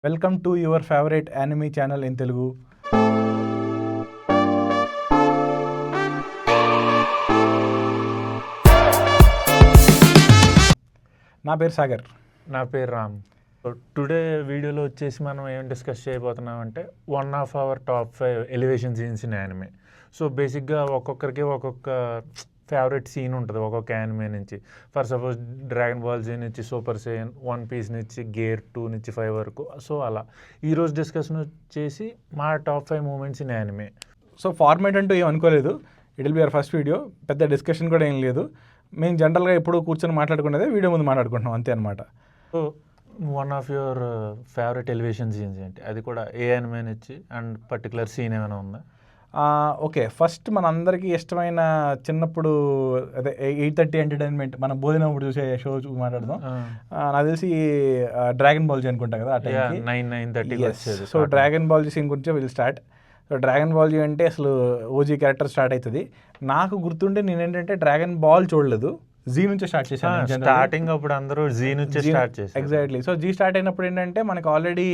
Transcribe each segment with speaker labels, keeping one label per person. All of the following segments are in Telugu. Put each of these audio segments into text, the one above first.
Speaker 1: Welcome to your favourite anime channel in Telugu. నా పేరు సాగర్.
Speaker 2: నా పేరు రామ్. టుడే వీడియోలో వచ్చేసి మనం ఏం డిస్కస్ చేయబోతున్నాం అంటే one of our top 5 elevation scenes in anime. So బేసిక్గా ఒక్కొక్కరికి ఒక్కొక్క ఫేవరెట్ సీన్ ఉంటుంది ఒక్కొక్క యానిమే నుంచి. For suppose dragon Ball Z నుంచి సూపర్ సైన్, వన్ పీస్ నుంచి గేర్ 2 నుంచి 5 వరకు. సో అలా ఈరోజు డిస్కషన్ వచ్చేసి మా top 5 moments in anime.
Speaker 1: So format అంటూ ఏం అనుకోలేదు, it will be our first video. పెద్ద డిస్కషన్ కూడా ఏం లేదు. మేము జనరల్గా ఎప్పుడు కూర్చొని మాట్లాడుకునేదే వీడియో ముందు మాట్లాడుకుంటున్నాం అంతే అనమాట.
Speaker 2: So one of your favourite elevation scenes ఏంటి, అది కూడా ఏ యానిమే నుంచి అండ్ పర్టికులర్ సీన్ ఏమైనా ఉందా?
Speaker 1: ఓకే, ఫస్ట్ మనందరికీ ఇష్టమైన చిన్నప్పుడు అదే 8:30 ఎంటర్టైన్మెంట్ మనం భోజనప్పుడు చూసే షో మాట్లాడదాం. నాకు తెలిసి డ్రాగన్ బాల్ జీ అనుకుంటా కదా ఆ టైంకి
Speaker 2: 9:30.
Speaker 1: So Dragon ball Z scene గురించి will start. So Dragon ball Z అంటే అసలు ఓజీ క్యారెక్టర్ స్టార్ట్ అవుతుంది. నాకు గుర్తుంటే నేను ఏంటంటే డ్రాగన్ బాల్ చూడలేదు, జీ నుంచే స్టార్ట్ చేశాను.
Speaker 2: స్టార్టింగ్ అప్పుడు అందరూ జీ నుంచి స్టార్ట్ చేశారు.
Speaker 1: ఎగ్జాక్ట్లీ. సో జీ స్టార్ట్ అయినప్పుడు ఏంటంటే మనకు ఆల్రెడీ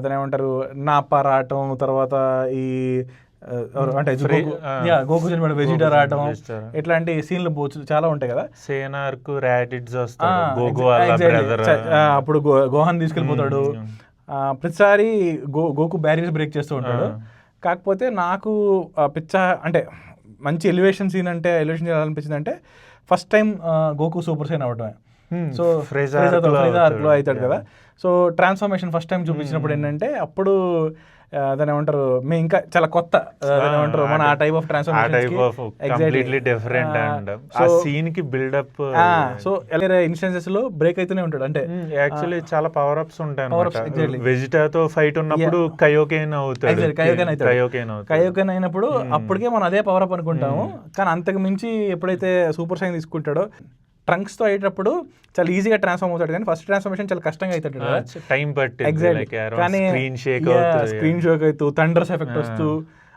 Speaker 1: దాని ఏమంటారు నాపా రావటం, తర్వాత ఈ అంటే గోకు జన్మడు వెజిటా రావటం, ఇట్లాంటి సీన్లు చాలా ఉంటాయి కదా.
Speaker 2: సేనార్కు రాడిడ్స్ వస్తాడు,
Speaker 1: అప్పుడు గోహాన్ తీసుకెళ్ళిపోతాడు. ప్రతిసారి గోకు బ్యారియర్స్ బ్రేక్ చేస్తూ ఉంటాడు. కాకపోతే నాకు పిచ్చ అంటే మంచి ఎలివేషన్ సీన్ అంటే ఎలివేషన్ చేయాలనిపించింది అంటే first time Goku super Saiyan అవటమే. సో ఫ్రేజా ఆర్క్లో అవుతాడు కదా. సో ట్రాన్స్ఫర్మేషన్ ఫస్ట్ టైం చూపించినప్పుడు ఏంటంటే అప్పుడు దాని ఏమంటారు మేము ఇంకా చాలా కొత్త దాని ఏమంటారు మన ఆ type of transformation. So instances లో బ్రేక్ అయితేనే ఉంటాడు. అంటే
Speaker 2: యాక్చువల్లీ చాలా పవర్ అప్స్ ఉంటాయి. వెజిటాతో ఫైట్ ఉన్నప్పుడు కయోకేన్ అవుతాడు.
Speaker 1: కయోకేన్ అయినప్పుడు అప్పటికే మనం అదే పవర్ అప్ అనుకుంటాము. కానీ అంతకు మించి ఎప్పుడైతే సూపర్ సైన్ తీసుకుంటాడో ట్రంక్స్తో అయ్యేటప్పుడు చాలా ఈజీగా ట్రాన్స్ఫార్మ్ అవుతాడు. కానీ ఫస్ట్ ట్రాన్స్ఫర్మేషన్ చాలా కష్టంగా అవుతాడు కదా,
Speaker 2: టైం పట్టి.
Speaker 1: ఎగ్జాక్ట్లీ. కానీ స్క్రీన్ షేక్ అవుతూ థండర్స్ ఎఫెక్ట్ వస్తూ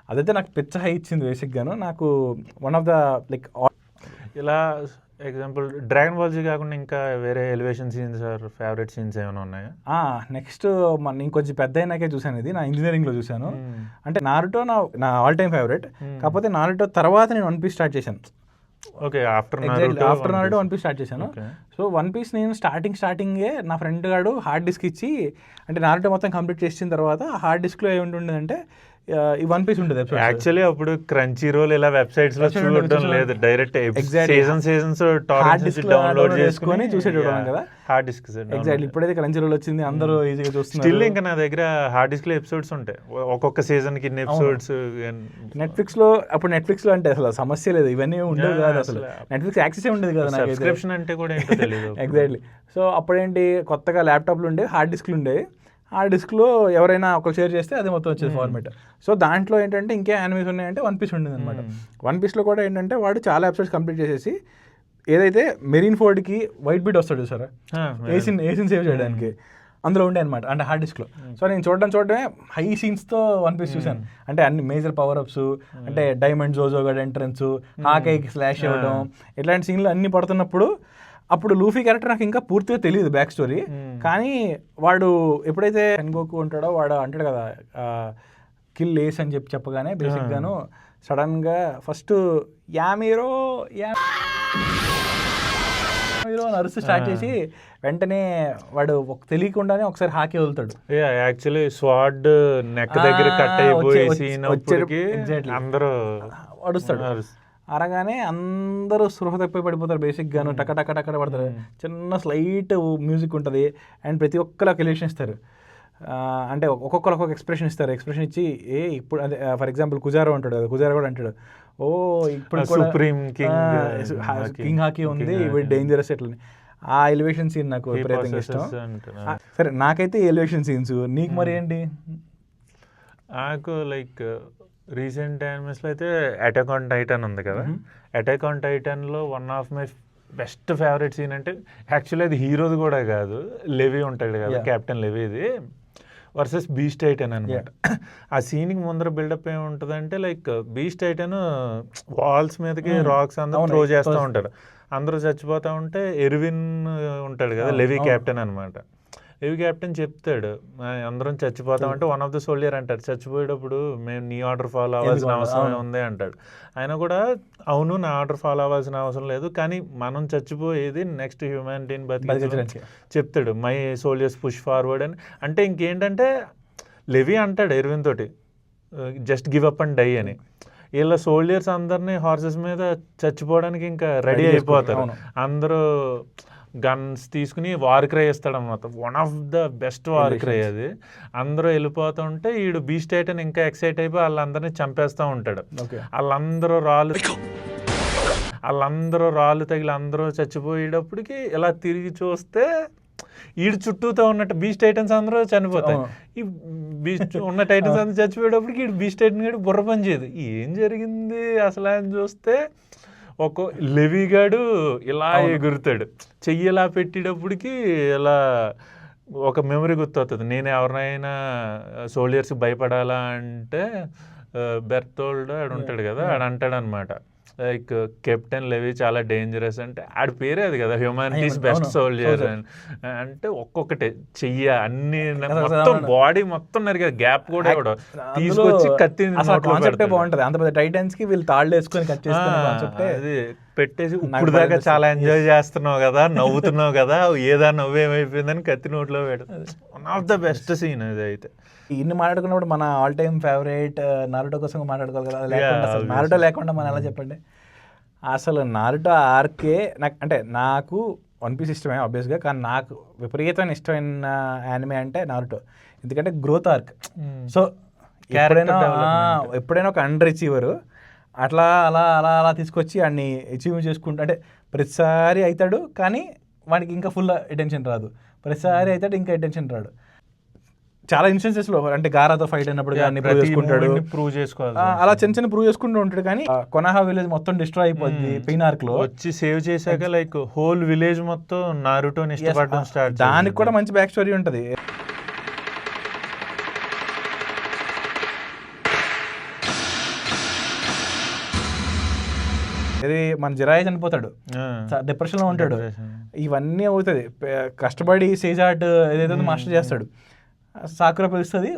Speaker 1: అదైతే నాకు పిచ్చ హై ఇచ్చింది బేసిక్గాను. నాకు వన్ ఆఫ్ ద లైక్
Speaker 2: ఇలా ఎగ్జాంపుల్ డ్రాగన్ బాల్ జీ కాకుండా ఇంకా వేరే elevation scenes or favourite scenes ఏమైనా ఉన్నాయా?
Speaker 1: నెక్స్ట్ నేను కొంచెం పెద్ద అయినాకే చూసాను, ఇది నా ఇంజనీరింగ్లో చూసాను. అంటే నారుటో నా ఆల్ టైమ్ ఫేవరెట్. కాకపోతే నారుటో తర్వాత నేను వన్ పీస్ స్టార్ట్ చేశాను. After Naruto One Piece start చేశాను. సో వన్ పీస్ నేను స్టార్టింగే నా ఫ్రెండ్ గాడు హార్డ్ డిస్క్ ఇచ్చి, అంటే నారుటో మొత్తం కంప్లీట్ చేసిన తర్వాత హార్డ్ డిస్క్లో ఏముంటుండేదంటే ఈ వన్ పీస్ ఉంటుంది.
Speaker 2: యాక్చువల్లీ అప్పుడు క్రంచీ రోల్ ఇలా వెబ్సైట్స్ లో చూడడం లేదు, డైరెక్ట్ సీజన్స్ డౌన్లోడ్ చేసుకొని
Speaker 1: చూసేటోళ్ళం కదా
Speaker 2: హార్డ్ డిస్క్.
Speaker 1: ఎగ్జాక్ట్లీ. ఇప్పుడైతే క్రంచీ రోల్ వచ్చింది, అందరూ ఈజీగా చూస్తున్నారు.
Speaker 2: స్టిల్ ఇంకా నా దగ్గర హార్డ్ డిస్క్ లో ఎపిసోడ్స్ ఉంటాయి, ఒక్కొక్క సీజన్ కి ఎపిసోడ్స్.
Speaker 1: నెట్ఫ్లిక్స్ లో అప్పుడు నెట్ఫ్లిక్స్ లో అంటే అసలు సమస్య లేదు, ఇవన్నీ ఉండేవి కాదు, అసలు నెట్ఫ్లిక్స్ యాక్సెస్ ఉండేది కదా,
Speaker 2: సబ్స్క్రిప్షన్ అంటే కూడా తెలియదు.
Speaker 1: ఎగ్జాక్ట్లీ. సో అప్పుడేంటి కొత్తగా ల్యాప్టాప్లు ఉండేవి, హార్డ్ డిస్క్లు ఉండేవి. ఆ డిస్క్లో ఎవరైనా ఒకరు షేర్ చేస్తే అది మొత్తం వచ్చేది ఫార్మేట్. సో దాంట్లో ఏంటంటే ఇంకే యానిమేస్ ఉన్నాయంటే వన్ పీస్ ఉండేది అనమాట. వన్ పీస్లో కూడా ఏంటంటే వాడు చాలా ఎపిసోడ్స్ కంప్లీట్ చేసేసి ఏదైతే మెరీన్ ఫోర్డ్కి వైట్ బీట్ వస్తాడు సార్ ఏసిన్ సేవ్ చేయడానికి, అందులో ఉండే అనమాట, అంటే హార్డ్ డిస్క్లో. సో నేను చూడడమే హై సీన్స్తో వన్ పీస్ చూశాను. అంటే అన్ని మేజర్ పవర్ అప్స్, అంటే డైమండ్ జోజో గడ్ ఎంట్రన్స్, హాకైకి స్లాష్ ఇవ్వడం, ఇట్లాంటి సీన్లు అన్ని పడుతున్నప్పుడు అప్పుడు లూఫీ క్యారెక్టర్ నాకు ఇంకా పూర్తిగా తెలియదు బ్యాక్ స్టోరీ. కానీ వాడు ఎప్పుడైతే సెన్గోకు ఉంటాడో వాడు అంటాడు కదా కిల్ లేస్ అని చెప్పగానే బేసిక్గాను సడన్గా ఫస్ట్ యామీరో నరుస్తూ స్టార్ట్ చేసి వెంటనే వాడు తెలియకుండానే ఒకసారి హాకీ వదులుతాడు.
Speaker 2: యాక్చువల్లీ స్వాడ్ నెక్ దగ్గర కట్ అయిపోయి అందరూ
Speaker 1: అడుస్తాడు. అరగానే అందరూ స్పృహ తప్పిపోయి పడిపోతారు బేసిక్గాను, టక పడతారు. చిన్న స్లైట్ మ్యూజిక్ ఉంటుంది అండ్ ప్రతి ఒక్కరు ఒక ఎలివేషన్ ఇస్తారు. అంటే ఒక్కొక్కరు ఒక్కొక్క ఎక్స్ప్రెషన్ ఇస్తారు. ఎక్స్ప్రెషన్ ఇచ్చి ఇప్పుడు అదే ఫర్ ఎగ్జాంపుల్ కుజారో అంటాడు కదా, కుజారో కూడా అంటాడు ఇప్పుడు
Speaker 2: సుప్రీం
Speaker 1: కింగ్ హాకీ ఉంది, ఇవి డేంజరస్ ఎట్లని. ఆ ఎలివేషన్ సీన్ నాకు విపరీతంగా ఇష్టం. సరే, నాకైతే ఎలివేషన్ సీన్స్. నీకు మరి ఏంటి?
Speaker 2: నాకు లైక్ రీసెంట్ టైమ్స్లో అయితే అటాక్ ఆన్ టైటన్ ఉంది కదా, అటాక్ ఆన్ టైటన్లో one of my best favourite scene అంటే యాక్చువల్లీ అది హీరోది కూడా కాదు, లెవీ ఉంటాడు కదా, కెప్టెన్ లెవీది వర్సెస్ బీస్ట్ టైటన్ అనమాట. ఆ సీన్కి ముందర బిల్డప్ ఏముంటుందంటే లైక్ బీస్ట్ టైటన్ వాల్స్ మీదకి రాక్స్ అందరూ త్రో చేస్తూ ఉంటాడు, అందరూ చచ్చిపోతూ ఉంటే ఎర్విన్ ఉంటాడు కదా, లెవీ కెప్టెన్ అనమాట. హెవీ క్యాప్టెన్ చెప్తాడు అందరం చచ్చిపోతాం అంటే వన్ ఆఫ్ ద సోల్జర్ అంటారు, చచ్చిపోయేటప్పుడు మేము నీ ఆర్డర్ ఫాలో అవ్వాల్సిన అవసరం ఉంది అంటాడు. ఆయన కూడా అవును నా ఆర్డర్ ఫాలో అవ్వాల్సిన అవసరం లేదు, కానీ మనం చచ్చిపోయేది నెక్స్ట్ హ్యూమానిటీని బతికించడానికి చెప్తాడు. మై సోల్జర్స్ పుష్ ఫార్వర్డ్ అని. అంటే ఇంకేంటంటే లెవి అంటాడు ఎర్విన్ తోటి just give up and die అని. వీళ్ళ సోల్జర్స్ అందరినీ హార్సెస్ మీద చచ్చిపోవడానికి ఇంకా రెడీ అయిపోతారు. అందరూ గన్స్ తీసుకుని వార్ క్రై వేస్తాడు అన్నమాట. One of the best war cry అది. అందరూ వెళ్ళిపోతూ ఉంటే వీడు బీస్ట్ టైటన్ ఇంకా ఎక్సైట్ అయిపోయి వాళ్ళందరినీ చంపేస్తూ ఉంటాడు. వాళ్ళందరూ రాళ్ళు తగిలి అందరూ చచ్చిపోయేటప్పటికి ఇలా తిరిగి చూస్తే వీడు చుట్టూతో ఉన్నట్టు బీస్ట్ టైటన్స్ అందరూ చనిపోతాయి. ఈ బీస్ట్ ఉన్న టైటన్స్ అందరూ చచ్చిపోయేటప్పటికి వీడు బీస్ట్ టైటన్ గడు బుర్ర పని చేయదు. ఏం జరిగింది అసలు అని చూస్తే ఒక లెవిగాడు ఇలా ఎగురుతాడు, చెయ్యి ఇలా పెట్టేటప్పటికి ఇలా ఒక మెమరీ గుర్తొస్తుంది. నేను ఎవరినైనా సోల్జర్స్కి భయపడాలా అంటే బెర్టోల్డ్ ఆడు ఉంటాడు కదా, ఆడు అంటాడు అనమాట లైక్ కెప్టెన్ లెవి చాలా డేంజరస్ అంటే ఆడి పేరే అది కదా, హ్యూమానిటీస్ బెస్ట్ సోల్జర్ అంటే ఒక్కొక్కటే చెయ్య అన్ని మొత్తం బాడీ మొత్తం నరిగా గ్యాప్ కూడా తీసుకొచ్చి కత్తి
Speaker 1: బాగుంటది. అంత పెద్ద టైటన్స్ కి వీళ్ళు తాళ్ళు వేసుకొని కట్ చేసుకుని
Speaker 2: అది పెట్టేసి ఇప్పుడు దాకా చాలా ఎంజాయ్ చేస్తున్నావు కదా, నవ్వుతున్నావు కదా, ఏదా నవ్వేమైపోయిందని కత్తి నోట్లో పెడతాడు. One of the best scene అది. అయితే
Speaker 1: ఇన్ని మాట్లాడుకున్నప్పుడు మన ఆల్ టైమ్ ఫేవరెట్ నారుటో కోసం మాట్లాడుకోవాలి కదా, లేకుండా నారుటో లేకుండా మనం ఎలా చెప్పండి. అసలు నారుటో ఆర్కే నాకు వన్ పీస్ ఇష్టమే ఆబ్వియస్గా, కానీ నాకు విపరీతమైన ఇష్టమైన యానిమే అంటే నారుటో. ఎందుకంటే గ్రోత్ ఆర్క్. సో ఎప్పుడైనా ఒక అండర్ అచీవరు అట్లా అలా అలా అలా తీసుకొచ్చి వాడిని అచీవ్ చేసుకుంటూ, అంటే ప్రతిసారి అవుతాడు కానీ వాడికి ఇంకా ఫుల్ అటెన్షన్ రాదు, ప్రతిసారి అవుతాడు ఇంకా అటెన్షన్ రాడు. చాలా ఇన్స్టెన్సెస్లో అంటే గారాతో ఫైట్ అయినప్పుడు కానీ
Speaker 2: ప్రూవ్ చేసుకోవాలి,
Speaker 1: అలా చిన్న ప్రూవ్ చేసుకుంటూ ఉంటాడు. కానీ కొనహా విలేజ్ మొత్తం డిస్ట్రాయ్ అయిపోద్ది పెయిన్ ఆర్క్ లో.
Speaker 2: వచ్చి సేవ్ చేశాక లైక్ హోల్ విలేజ్ మొత్తం నారుటోని ఇష్టపడడం స్టార్ట్.
Speaker 1: దానికి కూడా మంచి బ్యాక్ స్టోరీ ఉంటుంది. ఇది మన జిరాయి చనిపోతాడు, డిప్రెషన్ లో ఉంటాడు, ఇవన్నీ అవుతుంది. కష్టపడి సేజార్ట్ ఏదైతే మాస్టర్ చేస్తాడు, సాకురా పిలుస్తుంది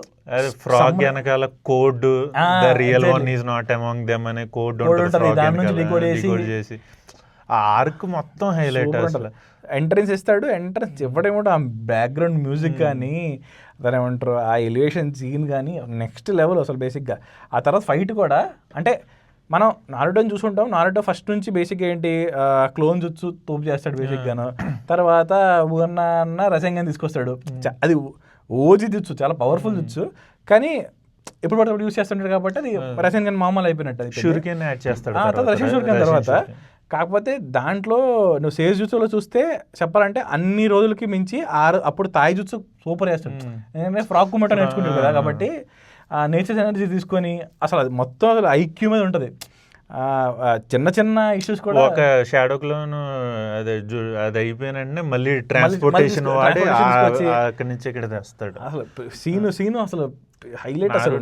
Speaker 2: ఫ్రాగ్ వెనకాల code the real one is not among them అనే కోడ్ ఉంటుంది,
Speaker 1: దాని నుంచి డికోడ్ చేసి
Speaker 2: ఆ ఆర్క్ మొత్తం హైలైట్. అసలు
Speaker 1: ఎంట్రన్స్ ఇస్తాడు, ఎంట్రన్స్ ఇవ్వడేమో ఆ బ్యాక్గ్రౌండ్ మ్యూజిక్ కానీ దాని ఏమంటారు ఆ ఎలివేషన్ సీన్ కానీ నెక్స్ట్ లెవెల్ అసలు బేసిక్గా. ఆ తర్వాత ఫైట్ కూడా అంటే మనం నారుటోని చూసుకుంటాం, నారుటో ఫస్ట్ నుంచి బేసిక్గా ఏంటి క్లోన్ జుట్సు తోపు చేస్తాడు బేసిక్గాను, తర్వాత ఊరన్న రసంగాన్ని తీసుకొస్తాడు, అది ఓజీ జుట్సు చాలా పవర్ఫుల్ జుట్సు, కానీ ఎప్పుడు పడితే యూస్ చేస్తుంటాడు కాబట్టి అది రసంగాన్ మామూలు అయిపోయినట్టు.
Speaker 2: షూరికెన్ యాడ్ చేస్తాడు
Speaker 1: రష్యన్ షూరికెన్ తర్వాత. కాకపోతే దాంట్లో నువ్వు సేజ్ జుట్సులో చూస్తే చెప్పాలంటే అన్ని రోజులకి మించి అప్పుడు తాయి జుట్సు సూపర్ వేస్తాడు, ఎందుకంటే ఫ్రాక్ కుమ్మట నేర్చుకుంటాడు కదా, కాబట్టి నేచర్ ఎనర్జీ తీసుకొని అసలు అది మొత్తం అసలు ఐక్యూ మీద ఉంటుంది. చిన్న చిన్న ఇష్యూస్ కూడా
Speaker 2: ఒక షాడో క్లోన్ అది అయిపోయినంటే మళ్ళీ ట్రాన్స్పోర్టేషన్ వాడి అక్కడి నుంచి ఇక్కడ తెస్తాడు.
Speaker 1: అసలు సీను అసలు హైలైట్. అసలు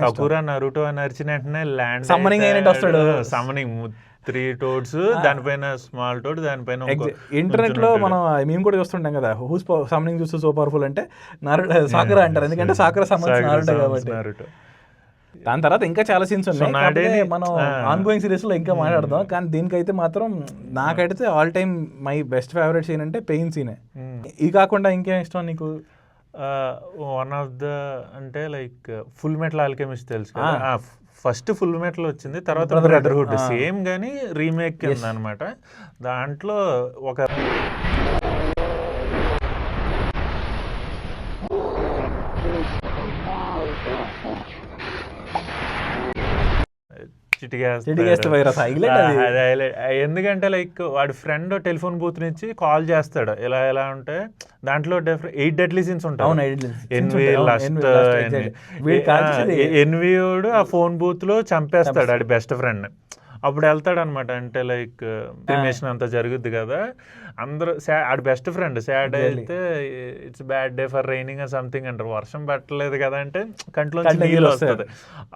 Speaker 2: సకురా నరుటో అని అరిచిన వెంటనే ల్యాండ్
Speaker 1: సమ్మనింగ్ అయినట్టు వస్తాడు.
Speaker 2: సమ్మనింగ్ 3 toads, దానిపైన స్మాల్ టోడ్, దానిపైన
Speaker 1: ఇంటర్నెట్ లో మనం మేము కూడా చూస్తుంటాం కదా, హూస్ సమ్మనింగ్ చూస్తే సో పవర్ఫుల్ అంటే సాకురా అంటారు, ఎందుకంటే సాకురా సంబంధించిన నారుటో కాబట్టి. దాని తర్వాత ఇంకా చాలా సీన్స్ ఉన్నాయి, మనం ఆన్ గోయింగ్ సిరీస్ లో ఇంకా మాట్లాడదాం. కానీ దీనికైతే మాత్రం నాకైతే all time my best favourite scene అంటే పెయిన్ సీనే. ఇది కాకుండా ఇంకేం ఇష్టం నీకు?
Speaker 2: వన్ ఆఫ్ ద అంటే లైక్ ఫుల్ మెటల్ ఆల్కెమిస్ట్ తెలుసు కదా, ఫస్ట్ ఫుల్ మెటల్ వచ్చింది, తర్వాత బ్రదర్హుడ్ సేమ్ కానీ రీమేక్ ఉంది అనమాట. దాంట్లో ఒక ఎందుకంటే లైక్ వాడి ఫ్రెండ్ టెలిఫోన్ బూత్ నుంచి కాల్ చేస్తాడు, ఇలా ఎలా ఉంటే దాంట్లో 8 deadly scenes ఉంటాయి. ఎన్వియోడు ఆ ఫోన్ బూత్ లో చంపేస్తాడు ఆడి బెస్ట్ ఫ్రెండ్. అప్పుడు వెళ్తాడు అనమాట, అంటే లైక్ క్రిమేషన్ అంతా జరుగుద్ది కదా, అందరూ ఆడి బెస్ట్ ఫ్రెండ్ సాడ్ అయితే it's bad day for raining అని సంథింగ్ అంటారు, వర్షం పట్టలేదు కదా అంటే కంట్లో నీళ్ళు వస్తుంది.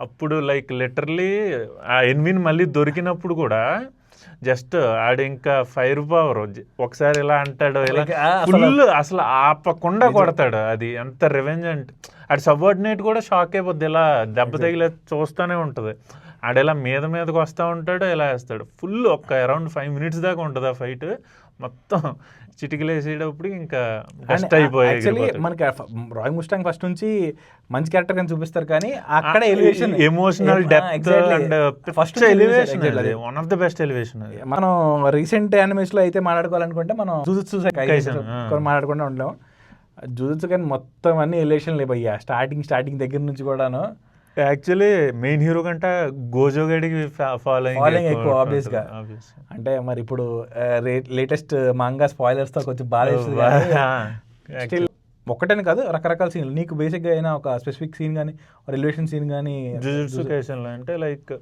Speaker 2: అప్పుడు లైక్ లిటరలీ ఆ ఎన్విన్ మళ్ళీ దొరికినప్పుడు కూడా జస్ట్ ఆడు ఇంకా ఫైర్ పవర్ ఒకసారి ఇలా అంటాడు ఇలా
Speaker 1: Like,
Speaker 2: ఫుల్ అసలు ఆపకుండా కొడతాడు. అది ఎంత రివెంజ్ అంటే ఆడు సబార్డినేట్ కూడా షాక్ అయిపోద్ది, ఇలా దెబ్బ తగిలే చూస్తూనే ఉంటుంది. ఆడు ఇలా మీదకి వస్తూ ఉంటాడు, ఇలా వేస్తాడు. ఫుల్ అరౌండ్ 5 minutes దాకా ఉంటుంది ఆ ఫైట్. మొత్తం చిటికలు వేసేటప్పుడు ఇంకా బెస్ట్ అయిపోయాయి.
Speaker 1: యాక్చువల్లీ మనకి రాయ్ ముస్టాంగ్ ఫస్ట్ నుంచి మంచి క్యారెక్టర్ కానీ చూపిస్తారు, కానీ అక్కడ elevation,
Speaker 2: emotional depth and first elevation, one of the best elevation.
Speaker 1: మనం రీసెంట్ యానిమేస్ లో అయితే మాట్లాడుకోవాలనుకుంటే మనం జుజుత్సు కైసెన్ మాట్లాడకుండా ఉండలేము. జుజుత్సు కానీ మొత్తం అన్ని ఎలివేషన్ లేవయ్యా, స్టార్టింగ్ దగ్గర నుంచి కూడాను.
Speaker 2: యాక్చువల్లీ మెయిన్ హీరో కంటే గోజో గడికి
Speaker 1: ఫాలోయింగ్ ఎక్కువ ఆబ్వియస్ గా. అంటే మరి ఇప్పుడు లేటెస్ట్ మాంగా స్పాయిలర్స్ తో కొంచెం బాధ వేస్తుంది. ఒక్కటని కాదు, రకరకాల సీన్లు. నీకు బేసిక్ గా అయినా ఒక స్పెసిఫిక్ సీన్ కానీ రిలేషన్ సీన్ కానీ
Speaker 2: జుజుట్సు కైసెన్ లో అంటే లైక్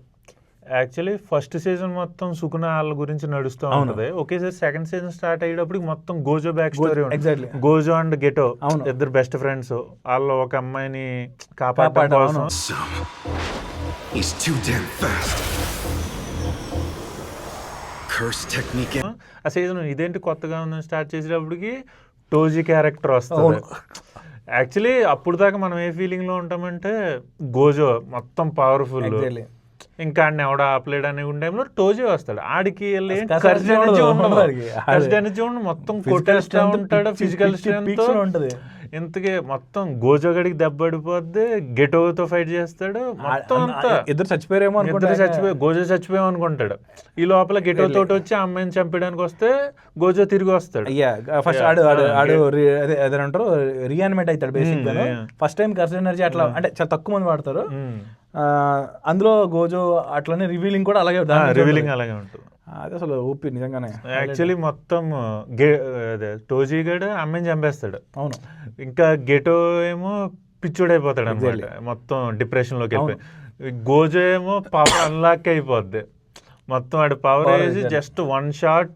Speaker 2: యాక్చువల్లీ ఫస్ట్ సీజన్ మొత్తం సుకున వాళ్ళ గురించి నడుస్తూ ఉంటుంది. ఒకేసారి సెకండ్ సీజన్ స్టార్ట్ అయ్యేటప్పుడు మొత్తం గోజో బ్యాక్ స్టోరీ ఉంటుంది. గోజో అండ్ గెటో ఇద్దరు బెస్ట్ ఫ్రెండ్స్, వాళ్ళు ఒక అమ్మాయిని కాపాడడం కోసం. ఆ సీజన్ ఇదేంటి కొత్తగా ఉందని స్టార్ట్ చేసేటప్పటికి టోజీ క్యారెక్టర్ వస్తుంది. యాక్చువల్లీ అప్పుడు దాకా మనం ఏ ఫీలింగ్ లో ఉంటామంటే గోజో మొత్తం పవర్ఫుల్, ఇంకా ఆడిని ఎవడ ఆపలేడని టైంలో టోజీ వస్తాడు. ఆడికి ఎనర్జీ మొత్తం కొట్టేస్తూ ఉంటాడు, ఫిజికల్ స్ట్రెంత్ ఉంటుంది. ఇంతకీ మొత్తం గోజో గడికి దెబ్బడిపోద్ది, గెటోతో ఫైట్ చేస్తాడు. మొత్తం అంతా
Speaker 1: ఇద్దరు చచ్చిపోయారేమో,
Speaker 2: గోజో చచ్చిపోయాం అనుకుంటాడు. ఈ లోపల గెటో తోటి వచ్చి ఆ అమ్మాయిని చంపడానికి వస్తే గోజో తిరిగి వస్తాడు.
Speaker 1: ఫస్ట్ అదేంటారు రీయానిమేట్ అవుతాడు బేసిక్ గా. ఫస్ట్ టైం కర్స్ ఎనర్జీ అట్లా అంటే చాలా తక్కువ మంది వాడతారు. అందులో గోజో అట్లనే రివీలింగ్ కూడా అలాగే
Speaker 2: ఉంటుంది.
Speaker 1: అది అసలు ఊపి నిజంగానే.
Speaker 2: యాక్చువల్లీ మొత్తం టోజీ గడ్ అమ్మాయిని చంపేస్తాడు.
Speaker 1: అవును.
Speaker 2: ఇంకా గెటో ఏమో పిచ్చుడైపోతాడు అనమాట, మొత్తం డిప్రెషన్ లోకి వెళ్ళిపోయి. గోజో ఏమో పవర్ అన్లాక్ అయిపోద్ది, మొత్తం ఆడు పవర్ వేసి జస్ట్ 1 shot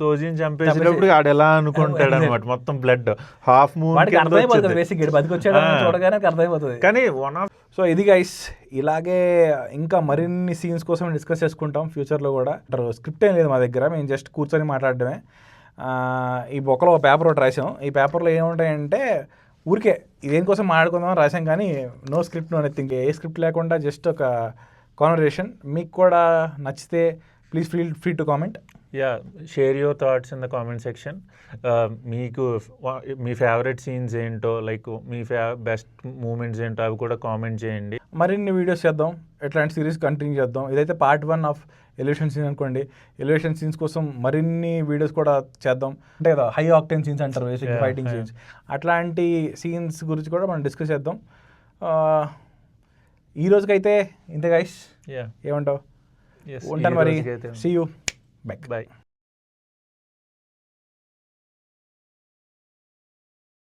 Speaker 2: తోజీని చంపేసేటప్పుడు ఆడు ఎలా అనుకుంటాడు అనమాట, మొత్తం బ్లడ్ హాఫ్ మూన్. కానీ
Speaker 1: సో ఇది గైస్, ఇలాగే ఇంకా మరిన్ని సీన్స్ కోసం డిస్కస్ చేసుకుంటాం ఫ్యూచర్లో కూడా. స్క్రిప్ట్ ఏం లేదు మా దగ్గర, మేము జస్ట్ కూర్చొని మాట్లాడడమే. ఈ బొక్కలో ఒక పేపర్ ఒకటి రాసాం. ఈ పేపర్లో ఏముంటాయంటే ఊరికే దేనికోసం మాట్లాడుకుందాం రాసాం, కానీ no script, no nothing. A script లేకుండా జస్ట్ ఒక కాన్వర్సేషన్. మీకు కూడా నచ్చితే please feel free to comment.
Speaker 2: Share your thoughts in the comment section. మీకు మీ ఫేవరెట్ సీన్స్ ఏంటో, లైక్ మీ బెస్ట్ మూమెంట్స్ ఏంటో అవి కూడా కామెంట్ చేయండి.
Speaker 1: మరిన్ని వీడియోస్ చేద్దాం, ఎట్లాంటి సిరీస్ కంటిన్యూ చేద్దాం. ఇదైతే పార్ట్ 1 ఆఫ్ ఎలివేషన్ సీన్ అనుకోండి. ఎలివేషన్ సీన్స్ కోసం మరిన్ని వీడియోస్ కూడా చేద్దాం. అంటే కదా హై ఆక్టెన్ సీన్స్ అంటారు, బేసిక్ ఫైటింగ్ సీన్స్. అట్లాంటి సీన్స్ గురించి కూడా మనం డిస్కస్ చేద్దాం. ఈ రోజుకైతే ఇంతే గైస్, ఏమంటావు? ఉంటాను మరి. See you, by.